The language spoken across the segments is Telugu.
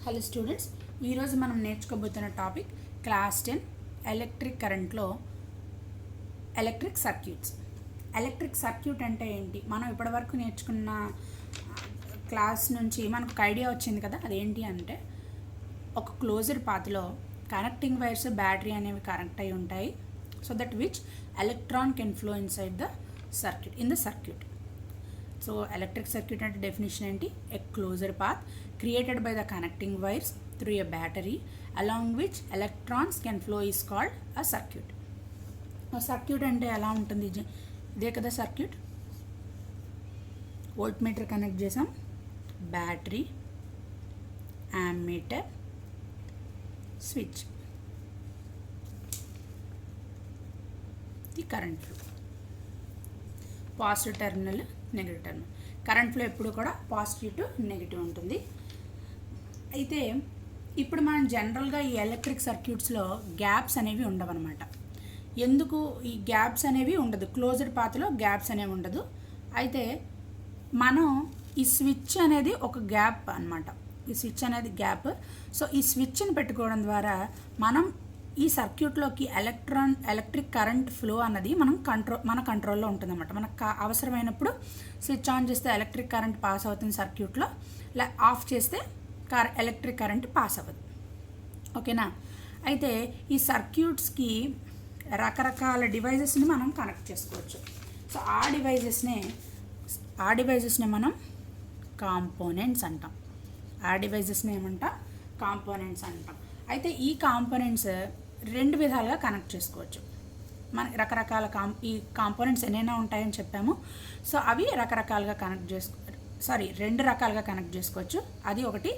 హలో స్టూడెంట్స్, ఈరోజు మనం నేర్చుకోబోతున్న టాపిక్ క్లాస్ 10 ఎలక్ట్రిక్ కరెంట్లో ఎలక్ట్రిక్ సర్క్యూట్స్. ఎలక్ట్రిక్ సర్క్యూట్ అంటే ఏంటి? మనం ఇప్పటివరకు నేర్చుకున్న క్లాస్ నుంచి మనకు ఒక ఐడియా వచ్చింది కదా, అదేంటి అంటే ఒక క్లోజ్డ్ పాత్లో కనెక్టింగ్ వైర్స్ బ్యాటరీ అనేవి కనెక్ట్ అయి ఉంటాయి. So that which electron can flow inside the circuit in the circuit. So electric circuit అంటే డెఫినేషన్ ఏంటి? ఎ closed path created by the connecting wires through a battery along which electrons can flow is called a circuit. A circuit అంటే ఎలా ఉంటుంది? ఇదే కదా సర్క్యూట్. వోల్ట్ మీటర్ కనెక్ట్ చేసాం, battery, ammeter, switch. The current flow, positive terminal, negative terminal. Current flow ఎప్పుడు కూడా పాజిటివ్ టు నెగిటివ్ ఉంటుంది. అయితే ఇప్పుడు మనం జనరల్గా ఈ ఎలక్ట్రిక్ సర్క్యూట్స్లో గ్యాప్స్ అనేవి ఉండవన్నమాట. ఎందుకు ఈ గ్యాప్స్ అనేవి ఉండదు? క్లోజ్డ్ పాత్లో గ్యాప్స్ అనేవి ఉండదు. అయితే మనం ఈ స్విచ్ అనేది ఒక గ్యాప్ అన్నమాట. ఈ స్విచ్ అనేది గ్యాప్. సో ఈ స్విచ్ని పెట్టుకోవడం ద్వారా మనం ఈ సర్క్యూట్లోకి ఎలక్ట్రిక్ కరెంట్ ఫ్లో అన్నది మన కంట్రోల్లో ఉంటుందన్నమాట. మనకు అవసరమైనప్పుడు స్విచ్ ఆన్ చేస్తే ఎలక్ట్రిక్ కరెంట్ పాస్ అవుతుంది సర్క్యూట్లో, ఆఫ్ చేస్తే ఎలక్ట్రిక్ కరెంట్ పాస్ అవ్వదు. ఓకేనా? అయితే ఈ సర్క్యూట్స్కి రకరకాల డివైజెస్ని మనం కనెక్ట్ చేసుకోవచ్చు. సో ఆ డివైజెస్ని మనం కాంపోనెంట్స్ అంటాం. కాంపోనెంట్స్ అంటాం. అయితే ఈ కాంపోనెంట్స్ రెండు విధాలుగా కనెక్ట్ చేసుకోవచ్చు. మన రకరకాల ఈ కాంపోనెంట్స్ ఎన్నైనా ఉంటాయని చెప్పాము. సో అవి రెండు రకాలుగా కనెక్ట్ చేసుకోవచ్చు. అది ఒకటి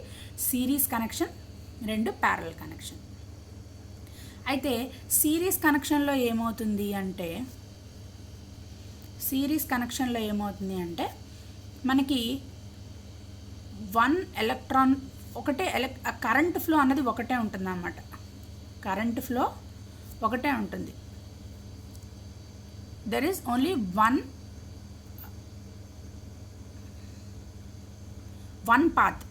సిరీస్ కనెక్షన్, రెండు ప్యారలల్ కనెక్షన్. అయితే సిరీస్ కనెక్షన్లో ఏమవుతుంది అంటే మనకి వన్ ఎలక్ట్రాన్ ఒకటే కరెంట్ ఫ్లో అన్నది ఒకటే ఉంటుంది అన్నమాట. కరెంట్ ఫ్లో ఒకటే ఉంటుంది. There is only one path.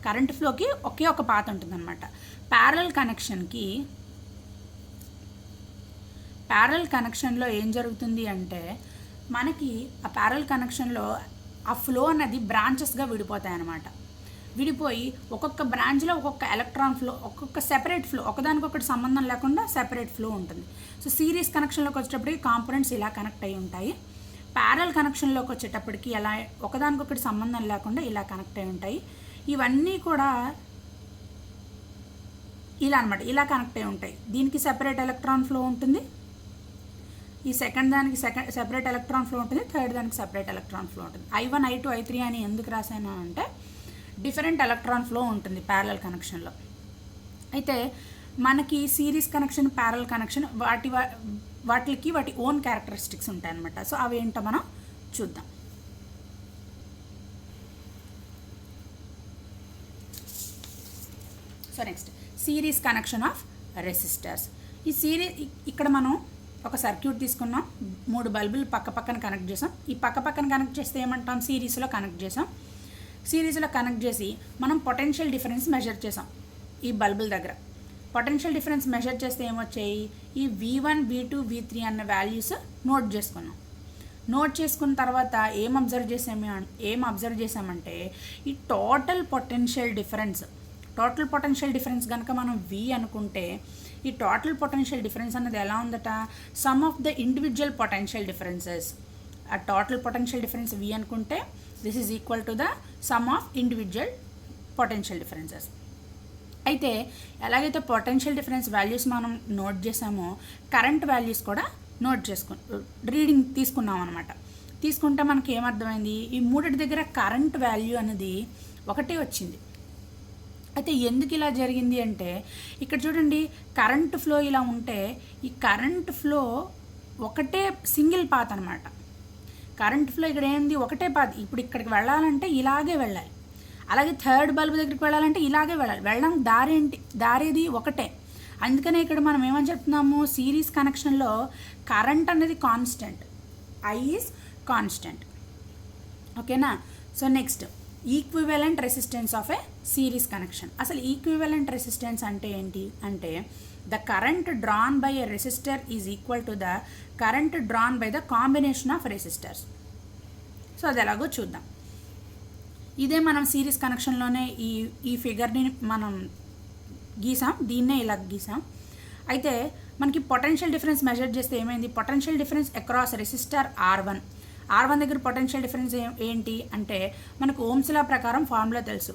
Current ఫ్లోకి ఒకే ఒక పాత్ ఉంటుంది అనమాట. ప్యారలల్ కనెక్షన్లో ఏం జరుగుతుంది అంటే మనకి ఆ ప్యారలల్ కనెక్షన్లో ఆ ఫ్లో అన్నది బ్రాంచెస్గా విడిపోతాయి అన్నమాట. విడిపోయి ఒక్కొక్క బ్రాంచ్లో ఒక్కొక్క ఎలక్ట్రాన్ ఫ్లో, ఒక్కొక్క సెపరేట్ ఫ్లో, ఒకదానికొకటి సంబంధం లేకుండా సెపరేట్ ఫ్లో ఉంటుంది. సో సిరీస్ కనెక్షన్లోకి వచ్చేటప్పటికి కాంపోనెంట్స్ ఇలా కనెక్ట్ అయి ఉంటాయి. ప్యారలల్ కనెక్షన్లోకి వచ్చేటప్పటికి ఎలా ఒకదానికొకటి సంబంధం లేకుండా ఇలా కనెక్ట్ అయి ఉంటాయి. ఇవన్నీ కూడా ఇలా అనమాట, ఇలా కనెక్ట్ అయి ఉంటాయి. దీనికి సెపరేట్ ఎలక్ట్రాన్ ఫ్లో ఉంటుంది, ఈ దానికి సెపరేట్ ఎలక్ట్రాన్ ఫ్లో ఉంటుంది, థర్డ్ దానికి సెపరేట్ ఎలక్ట్రాన్ ఫ్లో ఉంటుంది. I1, I2, I3 అని ఎందుకు రాసాను అంటే డిఫరెంట్ ఎలక్ట్రాన్ ఫ్లో ఉంటుంది ప్యారలల్ కనెక్షన్లో. అయితే మనకి సిరీస్ కనెక్షన్, ప్యారలల్ కనెక్షన్ వాటికి వాటి ఓన్ క్యారెక్టరిస్టిక్స్ ఉంటాయన్నమాట. సో అవి ఏంటో మనం చూద్దాం. So next series connection of resistors. ఇక్కడ మనం ఒక సర్క్యూట్ తీసుకున్నాం, 3 బల్బులు పక్కన కనెక్ట్ చేసాం. ఈ పక్కన కనెక్ట్ చేస్తే ఏమంటాం? సిరీస్లో కనెక్ట్ చేసాం. సిరీస్లో కనెక్ట్ చేసి మనం పొటెన్షియల్ డిఫరెన్స్ మెజర్ చేసాం. ఈ బల్బుల దగ్గర పొటెన్షియల్ డిఫరెన్స్ మెజర్ చేస్తే ఏమొచ్చాయి? ఈ V1, V2, V3 అన్న వాల్యూస్ నోట్ చేసుకున్న తర్వాత ఏం అబ్జర్వ్ చేసామంటే ఈ టోటల్ పొటెన్షియల్ డిఫరెన్స్ కనుక మనం V అనుకుంటే ఈ టోటల్ పొటెన్షియల్ డిఫరెన్స్ అన్నది ఎలా ఉందట? Some of the individual potential differences. ఆ టోటల్ పొటెన్షియల్ డిఫరెన్స్ V అనుకుంటే this is equal to the sum of individual potential differences. అయితే ఎలాగైతే పొటెన్షియల్ డిఫరెన్స్ వాల్యూస్ మనం నోట్ చేసామో కరెంట్ వాల్యూస్ కూడా రీడింగ్ తీసుకున్నాం అనమాట. తీసుకుంటే మనకి ఏమర్థమైంది? ఈ మూడిటి దగ్గర కరెంట్ వాల్యూ అనేది ఒకటే వచ్చింది. అయితే ఎందుకు ఇలా జరిగింది అంటే ఇక్కడ చూడండి, కరెంట్ ఫ్లో ఇలా ఉంటే ఈ కరెంట్ ఫ్లో ఒకటే సింగిల్ పాత్ అనమాట. కరెంట్ ఫ్లో ఇక్కడ ఏంది? ఒకటే పాత్. ఇప్పుడు ఇక్కడికి వెళ్ళాలంటే ఇలాగే వెళ్ళాలి, అలాగే థర్డ్ బల్బ్ దగ్గరికి వెళ్ళాలంటే ఇలాగే వెళ్ళాలి. వెళ్ళడం దారేది ఒకటే. అందుకనే ఇక్కడ మనం ఏమని చెప్తున్నాము? సిరీస్ కనెక్షన్లో కరెంట్ అనేది కాన్స్టెంట్, I ఈజ్ కాన్స్టెంట్. ఓకేనా? So next equivalent resistance of A series connection. అసలు ఈక్వివలెంట్ రెసిస్టెన్స్ అంటే ఏంటి అంటే the current drawn by a resistor is equal to the current drawn by the combination of resistors. So అది ఎలాగో చూద్దాం. ఇదే మనం సిరీస్ కనెక్షన్లోనే ఈ ఫిగర్ని మనం గీసాం, దీన్నే ఇలా గీసాం. అయితే మనకి పొటెన్షియల్ డిఫరెన్స్ మెజర్ చేస్తే ఏమైంది, potential difference across resistor R1 దగ్గర పొటెన్షియల్ డిఫరెన్స్ ఏంటి అంటే మనకు ఓమ్స్ లా ప్రకారం ఫార్ములా తెలుసు,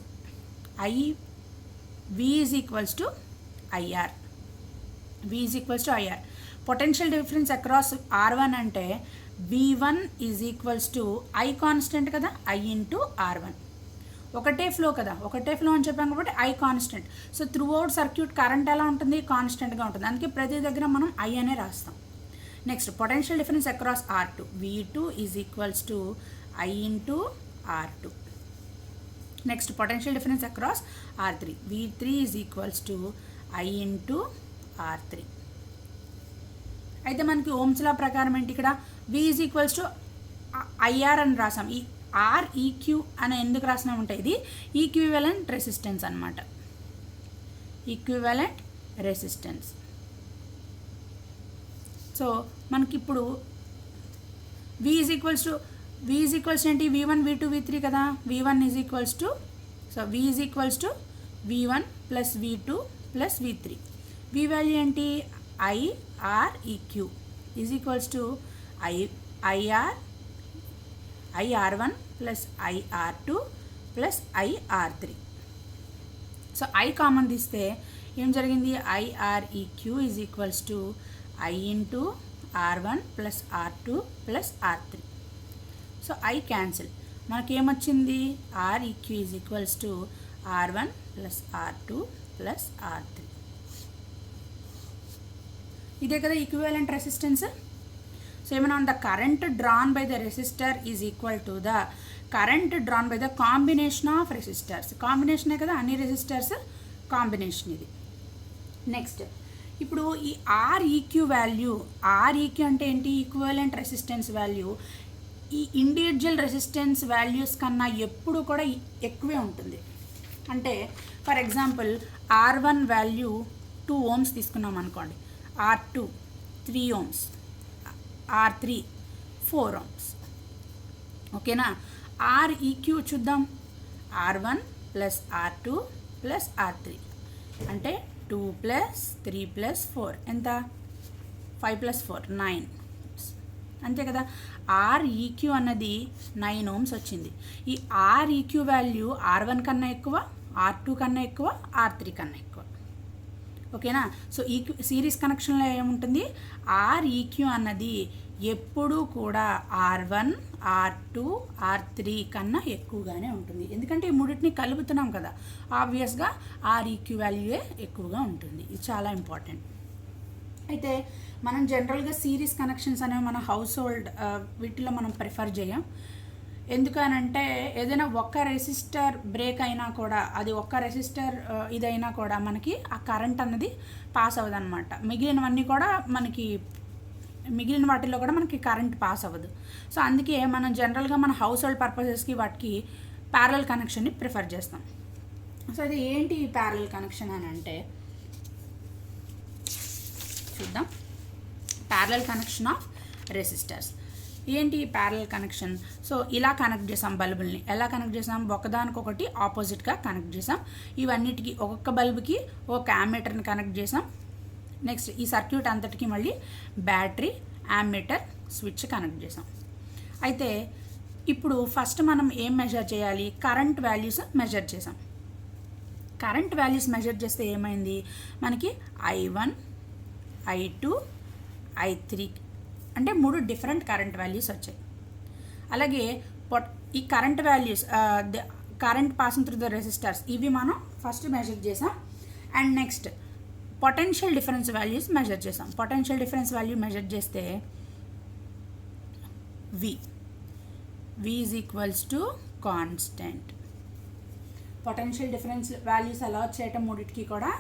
V is equals to IR. Potential difference across R1 అంటే V1 is equals to I constant కదా, I ఇంటూ R1. ఒకటే ఫ్లో కదా, ఒకటే ఫ్లో అని చెప్పాం కాబట్టి I constant. So through out circuit current ఎలా ఉంటుంది, కాన్స్టెంట్గా ఉంటుంది. అందుకే ప్రతి దగ్గర మనం I అనే రాస్తాం. Next potential difference across R2, V2 is equals to I into R2. Next potential difference across R3, V3 is equals to I into R3. అయితే మనకి ఓమ్స్ లా ప్రకారం ఏంటి, ఇక్కడ V is equals to IR అని రాసాం. ఈ REQ అని ఎందుకు రాసినా ఉంటాయి, ఇది ఈక్వివలెంట్ రెసిస్టెన్స్ అనమాట. Equivalent resistance. సో మనకి ఇప్పుడు V ఈజ్ ఈక్వల్స్ ఏంటి, V1 V2 V3 కదా. V1 is equals to, so V is equals to V1 plus V2 plus V3. V value ఏంటి, IREQ is equals to IR1 plus IR2 plus IR3. So I common తీస్తే ఏం జరిగింది, IREQ is equals to I into R1 plus R2 plus R3. So I cancel, మనకేమొచ్చింది, REQ is equals to R1 plus R2 plus R3. ఇదే కదా ఈక్వివలెంట్ రెసిస్టెన్స్. సో ఏమైనా the current drawn by the resistor is equal to the current drawn by the combination of resistors. కాంబినేషనే కదా, అన్ని రెసిస్టర్స్ కాంబినేషన్ ఇది. నెక్స్ట్ ఇప్పుడు ఈ REQ వాల్యూ, REQ అంటే ఏంటి, ఈక్వివలెంట్ రెసిస్టెన్స్ వాల్యూ ఈ ఇండివిజువల్ రెసిస్టెన్స్ వాల్యూస్ కన్నా ఎప్పుడు కూడా ఎక్కువే ఉంటుంది. అంటే for example R1 value 2 ohms తీసుకున్నాం అనుకోండి, R2 3 ohms, R3 4 ohms. ఓకేనా. REQ చూద్దాం, R1 plus R2 plus R3 అంటే 2 ప్లస్ 3 ప్లస్ 4 ఎంత, 5 ప్లస్ 4 9. అంతే కదా. REQ అన్నది 9 ohms వచ్చింది. ఈ REQ వాల్యూ R1 కన్నా ఎక్కువ, R2 కన్నా ఎక్కువ, R3 కన్నా ఎక్కువ. ఓకేనా. సో ఈ సిరీస్ కనెక్షన్లో ఏముంటుంది, REQ అన్నది ఎప్పుడూ కూడా R1 R2 R3 కన్నా ఎక్కువగానే ఉంటుంది. ఎందుకంటే ఈ మూడింటిని కలుపుతున్నాం కదా, ఆబ్వియస్గా REQ వాల్యూయే ఎక్కువగా ఉంటుంది. ఇది చాలా ఇంపార్టెంట్. అయితే మనం జనరల్గా సిరీస్ కనెక్షన్స్ అనేవి మన హౌస్ హోల్డ్ వీటిలో మనం ప్రిఫర్ చేయం. ఎందుకనంటే ఏదైనా ఒక్క రెసిస్టర్ బ్రేక్ అయినా కూడా, అది ఒక్క రెసిస్టర్ ఇదైనా కూడా మనకి ఆ కరెంట్ అన్నది పాస్ అవ్వదు అనమాట. మిగిలినవన్నీ కూడా మనకి, మిగిలిన వాటిల్లో కూడా మనకి కరెంట్ పాస్ అవ్వదు. సో అందుకే మనం జనరల్గా మన హౌస్ హోల్డ్ పర్పసెస్కి వాటికి ప్యారలల్ కనెక్షన్ని ప్రిఫర్ చేస్తాం. సో అది ఏంటి ఈ ప్యారలల్ కనెక్షన్ అని అంటే చూద్దాం. ప్యారలల్ కనెక్షన్ ఆఫ్ రెసిస్టర్స్ ఏంటి ప్యారలల్ కనెక్షన్. సో ఇలా కనెక్ట్ చేసాం బల్బుల్ని. ఎలా కనెక్ట్ చేసాం, ఒకదానికొకటి ఆపోజిట్గా కనెక్ట్ చేసాం. ఇవన్నిటికీ ఒక్కొక్క బల్బుకి ఒక యామ్మీటర్ని కనెక్ట్ చేసాం. నెక్స్ట్ ఈ సర్క్యూట్ అంతటికి మళ్ళీ బ్యాటరీ, యామ్మీటర్, స్విచ్ కనెక్ట్ చేసాం. అయితే ఇప్పుడు ఫస్ట్ మనం ఏం మెజర్ చేయాలి, కరెంట్ వాల్యూస్ మెజర్ చేసాం. కరెంట్ వాల్యూస్ మెజర్ చేస్తే ఏమైంది, మనకి I1 I2 I3 అంటే 3 డిఫరెంట్ కరెంట్ వాల్యూస్ వచ్చాయి. అలాగే ఈ current values, current passing through the resistors, ఇవి మనం ఫస్ట్ మెజర్ చేసాం. And next potential difference values measure చేసాం. పొటెన్షియల్ డిఫరెన్స్ వాల్యూ మెజర్ చేస్తే V is equals to constant. Potential difference values అలా చేయటం మూడింటికి కూడా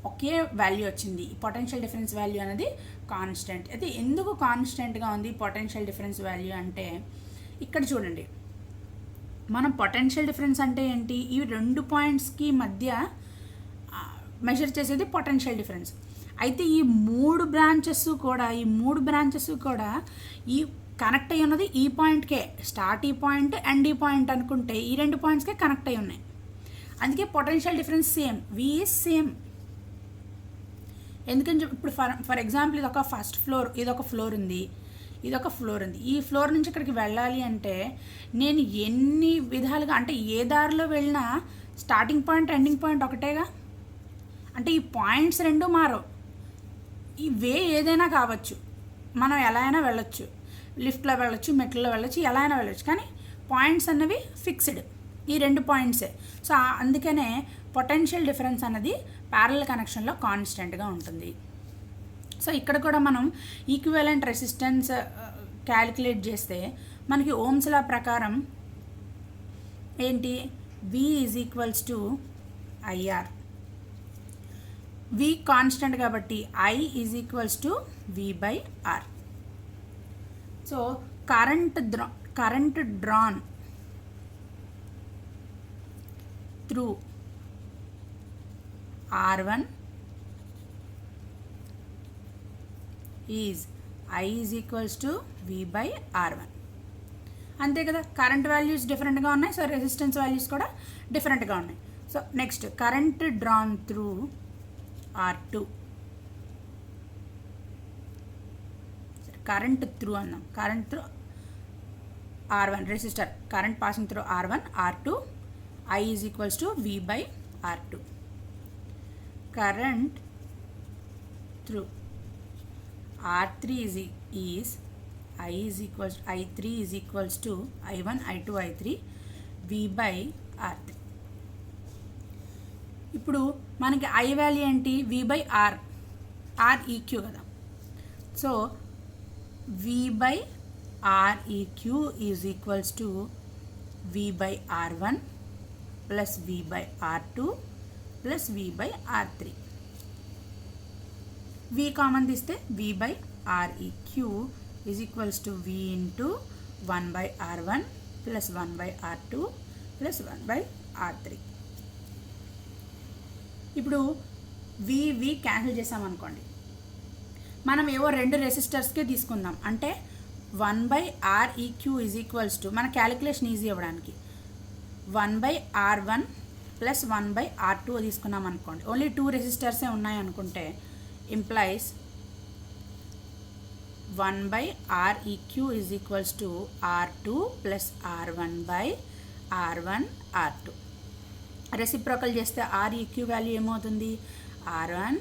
ఒకే వాల్యూ వచ్చింది. ఈ పొటెన్షియల్ డిఫరెన్స్ వాల్యూ అనేది కాన్స్టెంట్. అయితే ఎందుకు కాన్స్టెంట్గా ఉంది పొటెన్షియల్ డిఫరెన్స్ వాల్యూ అంటే ఇక్కడ చూడండి, మనం పొటెన్షియల్ డిఫరెన్స్ అంటే ఏంటి, ఈ 2 పాయింట్స్కి మధ్య మెజర్ చేసేది పొటెన్షియల్ డిఫరెన్స్. అయితే ఈ 3 బ్రాంచెస్ కూడా ఈ కనెక్ట్ అయ్యి ఉన్నది ఈ పాయింట్కే, స్టార్ట్ ఈ పాయింట్ ఎండ్ ఈ పాయింట్ అనుకుంటే ఈ 2 పాయింట్స్కే కనెక్ట్ అయ్యి ఉన్నాయి. అందుకే potential difference same, V is same. ఎందుకని ఇప్పుడు ఫర్ ఎగ్జాంపుల్ ఇది ఒక ఫస్ట్ ఫ్లోర్, ఇదొక ఫ్లోర్ ఉంది, ఈ ఫ్లోర్ నుంచి ఇక్కడికి వెళ్ళాలి అంటే నేను ఎన్ని విధాలుగా అంటే ఏ దారిలో వెళ్ళినా స్టార్టింగ్ పాయింట్ ఎండింగ్ పాయింట్ ఒకటేగా. అంటే ఈ పాయింట్స్ 2 మారవు. ఈ వే ఏదైనా కావచ్చు, మనం ఎలా అయినా వెళ్ళొచ్చు, లిఫ్ట్లో వెళ్ళొచ్చు, మెట్లలో వెళ్ళొచ్చు, ఎలా అయినా వెళ్ళొచ్చు, కానీ పాయింట్స్ అన్నవి ఫిక్స్డ్, ఈ 2 పాయింట్సే. సో అందుకనే పొటెన్షియల్ డిఫరెన్స్ అన్నది ప్యారలల్ కనెక్షన్లో కాన్స్టెంట్గా ఉంటుంది. సో ఇక్కడ కూడా మనం ఈక్వివలెంట్ రెసిస్టెన్స్ క్యాలిక్యులేట్ చేస్తే మనకి ఓమ్స్ లా ప్రకారం ఏంటి, V is equals to IR. V constant కాబట్టి I is equals to V/R. So current drawn through R1 is I is equals to V/R1. అంతే కదా, కరెంట్ వాల్యూస్ డిఫరెంట్గా ఉన్నాయి, సో రెసిస్టెన్స్ వాల్యూస్ కూడా డిఫరెంట్గా ఉన్నాయి. So next current drawn through R2, current through అన్నాం, current through R1 resistor, current passing through R1, R2, I is equals to V/R2. Current through R3 is I is equals I3 is equals to I1, I2, I3 V/R3. ఇప్పుడు మనకి I వాల్యూ ఏంటి, V/R, R EQ కదా. So V/REQ is equals to V/R1 plus V/R2 plus V/R3. V common తీస్తే V/REQ is equals to V into 1/R1 plus 1/R2 plus 1/R3. ఇప్పుడు V క్యాన్సిల్ చేసామనుకోండి, మనం ఏవో 2 రెసిస్టర్స్కే తీసుకుందాం. అంటే 1/REQ is equals to, మన క్యాలిక్యులేషన్ ఈజీ అవ్వడానికి 1/R1 ప్లస్ 1/R2 తీసుకున్నాం అనుకోండి. ఓన్లీ 2 రెసిస్టర్సే ఉన్నాయి అనుకుంటే implies 1/REQ is equals to R2 plus R1/R1 R2. Reciprocal చేస్తే REQ వాల్యూ ఏమవుతుంది, R1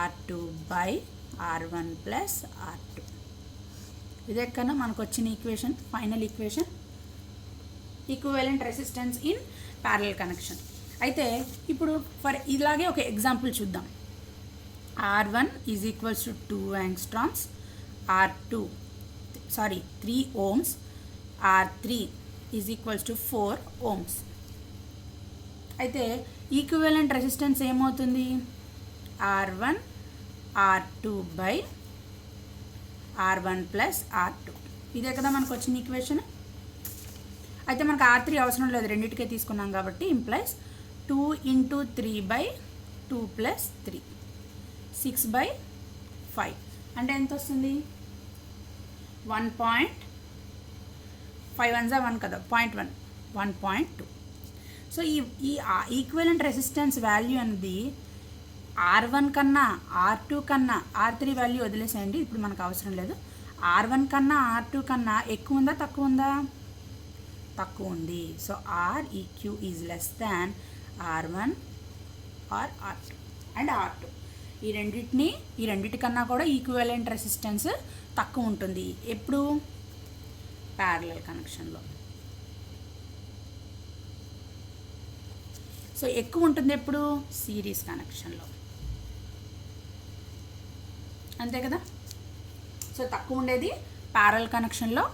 R2/R1 ప్లస్ R2. ఇదే కన్నా మనకు వచ్చిన equation, final equation, equivalent resistance in parallel connection. అయితే ఇప్పుడు ఇలాగే ఒక ఎగ్జాంపుల్ చూద్దాం. R1 is equals to 2 angstroms, 3 ohms, R3 is equals to 4 ohms. అయితే ఈక్వివలెంట్ రెసిస్టెన్స్ ఏమవుతుంది, R1 R2/R1 ప్లస్ R2. ఇదే కదా మనకు వచ్చిన ఈక్వేషన్. అయితే మనకు R3 అవసరం లేదు, రెండింటికే తీసుకున్నాం కాబట్టి ఇంప్లైస్ 2 into 3/2 plus 3, 6/5. అంటే ఎంత వస్తుంది, 1.5 1 కదా, 0.1, 1.2. సో ఈ ఈక్వివలెంట్ రెసిస్టెన్స్ వాల్యూ అనేది R1 కన్నా R2 కన్నా, R3 వాల్యూ వదిలేసేయండి, ఇప్పుడు మనకు అవసరం లేదు. R1 కన్నా R2 కన్నా ఎక్కువ ఉందా తక్కువ ఉందా, తక్కువ ఉంది. So REQ is less than R1 or R2 and R2. ఈ రెండిటికన్నా కూడా ఈక్వివలెంట్ రెసిస్టెన్స్ తక్కువ ఉంటుంది ఎప్పుడు, ప్యారలల్ కనెక్షన్లో. సో ఎక్కువ ఉంటుంది ఎప్పుడు, సిరీస్ కనెక్షన్లో, అంతే కదా. సో తక్కువ ఉండేది ప్యారలల్ కనెక్షన్లో,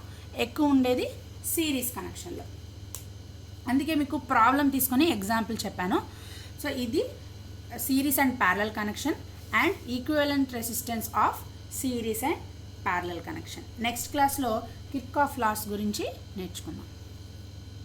ఎక్కువ ఉండేది సిరీస్ కనెక్షన్లో. అందుకే మీకు ప్రాబ్లం తీసుకొని ఎగ్జాంపుల్ చెప్పాను. సో ఇది series and parallel connection and equivalent resistance of series and parallel connection. Next క్లాస్లో కిర్చాఫ్ లాస్ గురించి నేర్చుకుందాం.